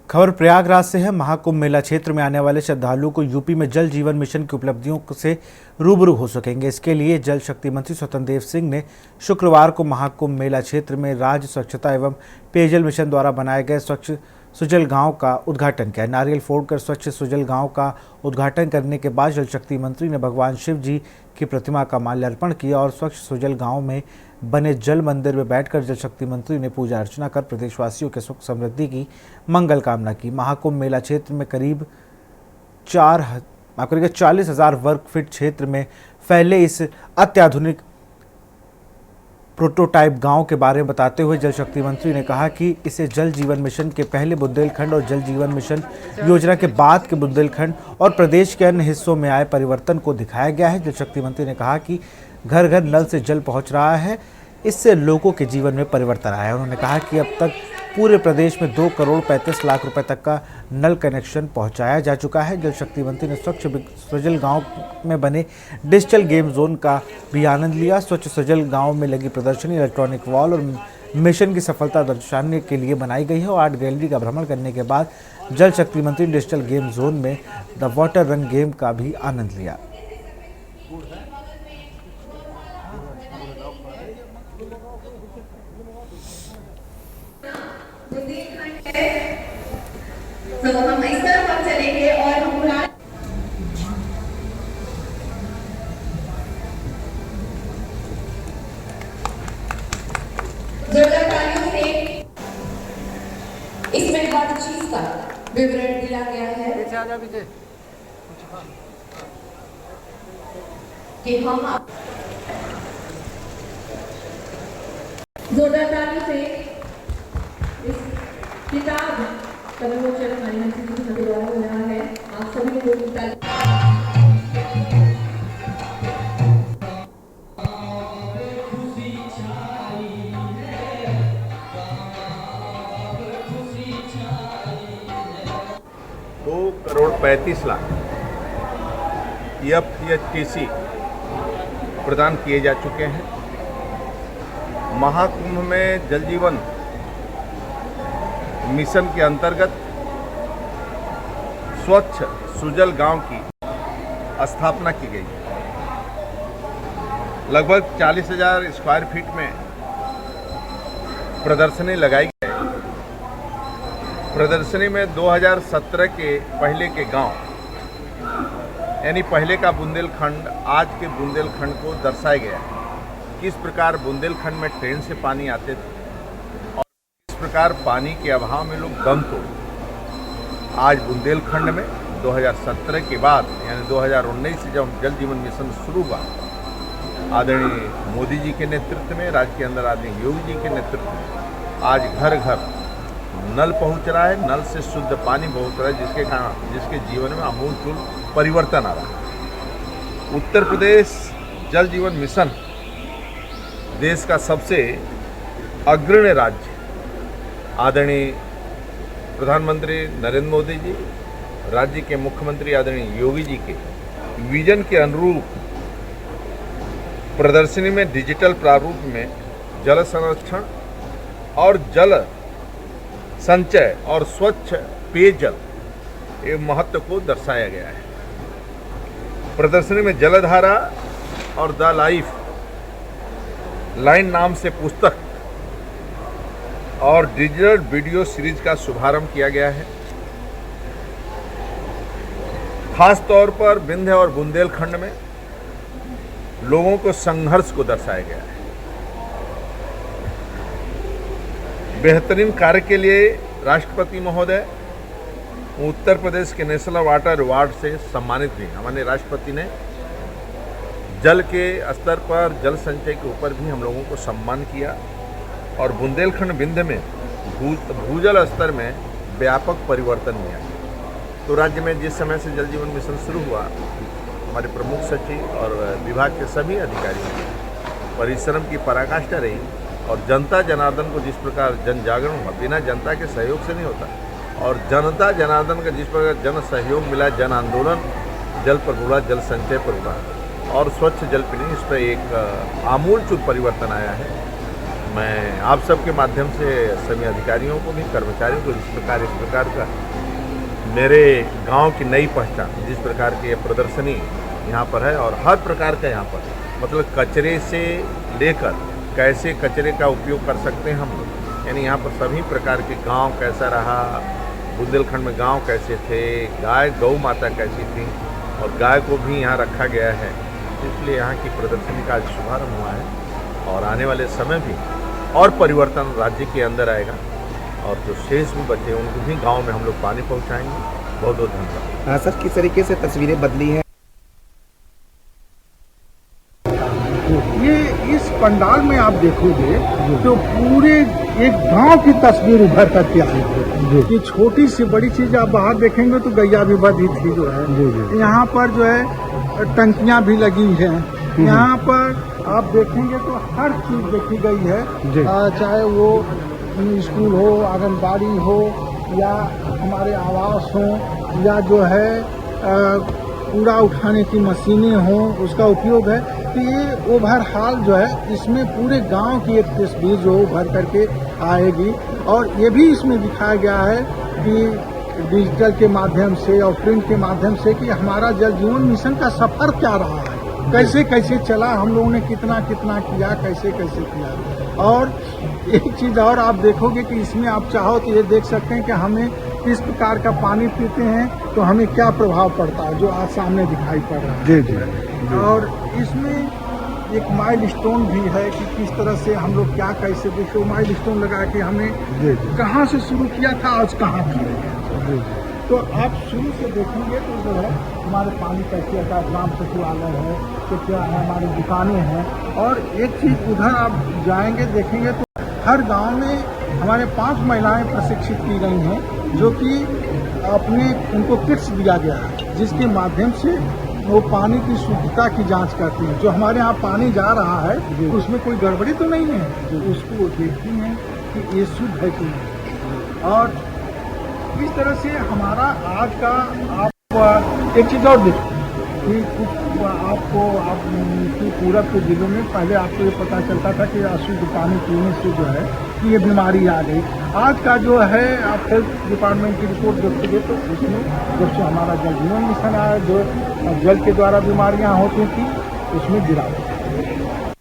खबर प्रयागराज से है। महाकुंभ मेला क्षेत्र में आने वाले श्रद्धालुओं को यूपी में जल जीवन मिशन की उपलब्धियों से रूबरू हो सकेंगे। इसके लिए जल शक्ति मंत्री स्वतंत्र देव सिंह ने शुक्रवार को महाकुंभ मेला क्षेत्र में राज्य स्वच्छता एवं पेयजल मिशन द्वारा बनाए गए स्वच्छ सुजल गांव का उद्घाटन किया। नारियल फोड़कर स्वच्छ सुजल गांव का उद्घाटन करने के बाद जल शक्ति मंत्री ने भगवान शिव जी की प्रतिमा का माल्यार्पण किया और स्वच्छ सुजल गांव में बने जल मंदिर में बैठकर जल शक्ति मंत्री ने पूजा अर्चना कर प्रदेशवासियों के सुख समृद्धि की मंगल कामना की। महाकुंभ मेला क्षेत्र में करीब 40,000 वर्ग फीट क्षेत्र में फैले इस अत्याधुनिक प्रोटोटाइप गांव के बारे में बताते हुए जल शक्ति मंत्री ने कहा कि इसे जल जीवन मिशन के पहले बुंदेलखंड और जल जीवन मिशन योजना के बाद के बुंदेलखंड और प्रदेश के अन्य हिस्सों में आए परिवर्तन को दिखाया गया है। जल शक्ति मंत्री ने कहा कि घर घर नल से जल पहुंच रहा है, इससे लोगों के जीवन में परिवर्तन आया है। उन्होंने कहा कि अब तक पूरे प्रदेश में 2 करोड़ 35 लाख रुपए तक का नल कनेक्शन पहुंचाया जा चुका है। जल शक्ति मंत्री ने स्वच्छ सुजल गांव में बने डिजिटल गेम जोन का भी आनंद लिया। स्वच्छ सुजल गांव में लगी प्रदर्शनी इलेक्ट्रॉनिक वॉल और मिशन की सफलता दर्शाने के लिए बनाई गई है और आर्ट गैलरी का भ्रमण करने के बाद जल शक्ति मंत्री ने डिजिटल गेम जोन में द वाटर रन गेम का भी आनंद लिया। तो हम इस तरफ हम चलेंगे और हम जोरदार तालियों से इसमें हर चीज का विवरण दिया गया है कि हम जोरदार तालियों से इस किताब का विमोचन हमारी मंत्री जी के द्वारा हो रहा है। आप सभी लोगों की दो करोड़ 35 लाख FTC प्रदान किए जा चुके हैं। महाकुंभ में जल जीवन मिशन के अंतर्गत स्वच्छ सुजल गांव की स्थापना की गई है। लगभग 40,000 स्क्वायर फीट में प्रदर्शनी लगाई गई है। प्रदर्शनी में 2017 के पहले के गांव यानी पहले का बुंदेलखंड आज के बुंदेलखंड को दर्शाया गया है। किस प्रकार बुंदेलखंड में ट्रेन से पानी आते थे और किस प्रकार पानी के अभाव में लोग दम तोड़े। आज बुंदेलखंड में 2017 के बाद यानी 2019 से जब जल जीवन मिशन शुरू हुआ, आदरणीय मोदी जी के नेतृत्व में, राज्य के अंदर आदरणीय योगी जी के नेतृत्व में आज घर घर नल पहुंच रहा है, नल से शुद्ध पानी पहुंच रहा है, जिसके जीवन में आमूलचूल परिवर्तन आ रहा है। उत्तर प्रदेश जल जीवन मिशन देश का सबसे अग्रणी राज्य आदरणीय प्रधानमंत्री नरेंद्र मोदी जी, राज्य के मुख्यमंत्री आदरणीय योगी जी के विजन के अनुरूप प्रदर्शनी में डिजिटल प्रारूप में जल संरक्षण और जल संचय और स्वच्छ पेयजल के महत्व को दर्शाया गया है। प्रदर्शनी में जलधारा और द लाइफ लाइन नाम से पुस्तक और डिजिटल वीडियो सीरीज का शुभारंभ किया गया है। खास तौर पर विंध्य और बुंदेलखंड में लोगों को संघर्ष को दर्शाया गया है। बेहतरीन कार्य के लिए राष्ट्रपति महोदय उत्तर प्रदेश के नेशनल वाटर अवार्ड से सम्मानित भी। हमारे राष्ट्रपति ने जल के स्तर पर, जल संचय के ऊपर भी हम लोगों को सम्मान किया और बुंदेलखंड विंध्य में भूजल स्तर में व्यापक परिवर्तन हुआ। तो राज्य में जिस समय से जल जीवन मिशन शुरू हुआ, हमारे प्रमुख सचिव और विभाग के सभी अधिकारियों ने परिश्रम की पराकाष्ठा रही और जनता जनार्दन को जिस प्रकार जन जागरण हुआ, बिना जनता के सहयोग से नहीं होता, और जनता जनार्दन का जिस प्रकार जन सहयोग मिला, जन आंदोलन जल पर हुआ, जल संचय पर हुआ और स्वच्छ जल पीने, इस पर एक आमूलचूल परिवर्तन आया है। मैं आप सबके माध्यम से सभी अधिकारियों को भी, कर्मचारियों को इस प्रकार का मेरे गांव की नई पहचान, जिस प्रकार की ये प्रदर्शनी यहाँ पर है और हर प्रकार का यहाँ पर मतलब कचरे से लेकर कैसे कचरे का उपयोग कर सकते हैं हम लोग, यानी यहाँ पर सभी प्रकार के गांव कैसा रहा, बुंदेलखंड में गांव कैसे थे, गाय गौ माता कैसी थी और गाय को भी यहाँ रखा गया है। इसलिए यहाँ की प्रदर्शनी का आज शुभारम्भ हुआ है और आने वाले समय भी और परिवर्तन राज्य के अंदर आएगा और जो शेष भी बचे उनको भी गांव में हम लोग पानी पहुंचाएंगे। बहुत बहुत धन्यवाद। हाँ सर, किस तरीके से तस्वीरें बदली हैं? ये इस पंडाल में आप देखोगे तो पूरे एक गांव की तस्वीर उभर करके आई है। ये छोटी सी बड़ी चीज आप बाहर देखेंगे तो गैया भी बधी थी जो है, यहाँ पर जो है टंकियां भी लगी हैं। यहाँ पर आप देखेंगे तो हर चीज देखी गई है, चाहे वो स्कूल हो, आंगनबाड़ी हो या हमारे आवास हो या जो है कूड़ा उठाने की मशीनें हों, उसका उपयोग है। तो ये ओवरऑल जो है इसमें पूरे गांव की एक तस्वीर जो उभर करके आएगी और ये भी इसमें दिखाया गया है कि डिजिटल के माध्यम से और प्रिंट के माध्यम से कि हमारा जल जीवन मिशन का सफर क्या रहा है, कैसे कैसे चला, हम लोगों ने कितना कितना किया, कैसे कैसे किया। और एक चीज़ और आप देखोगे कि इसमें आप चाहो तो ये देख सकते हैं कि हमें किस प्रकार का पानी पीते हैं तो हमें क्या प्रभाव पड़ता है, जो आज सामने दिखाई पड़ रहा है। जी। और इसमें एक माइलस्टोन भी है कि किस तरह से हम लोग क्या कैसे देखो माइलस्टोन लगा के हमें कहाँ से शुरू किया था आज कहाँ किया। तो आप शुरू से देखेंगे तो जो है हमारे पानी कैसे आता है, ग्राम सचिवालय है तो क्या है, हमारी दुकानें हैं। और एक चीज़ उधर आप जाएंगे देखेंगे तो हर गांव में हमारे 5 महिलाएं प्रशिक्षित की गई हैं जो कि अपने उनको किट्स दिया गया है जिसके माध्यम से वो पानी की शुद्धता की जांच करती हैं। जो हमारे यहाँ पानी जा रहा है उसमें कोई गड़बड़ी तो नहीं है, तो उसको देखती हैं कि ये शुद्ध है कि नहीं। और इस तरह से हमारा आज का आप एक चीज़ और देखिए कि आपको पूरब के जिलों में पहले आपको ये पता चलता था कि अशुद्ध पानी पीने से जो है कि ये बीमारी आ गई। आज का जो है आप हेल्थ डिपार्टमेंट की रिपोर्ट देखोगे तो उसमें जब से हमारा जल जीवन मिशन आया, जो जल के द्वारा बीमारियां होती थी उसमें गिरावट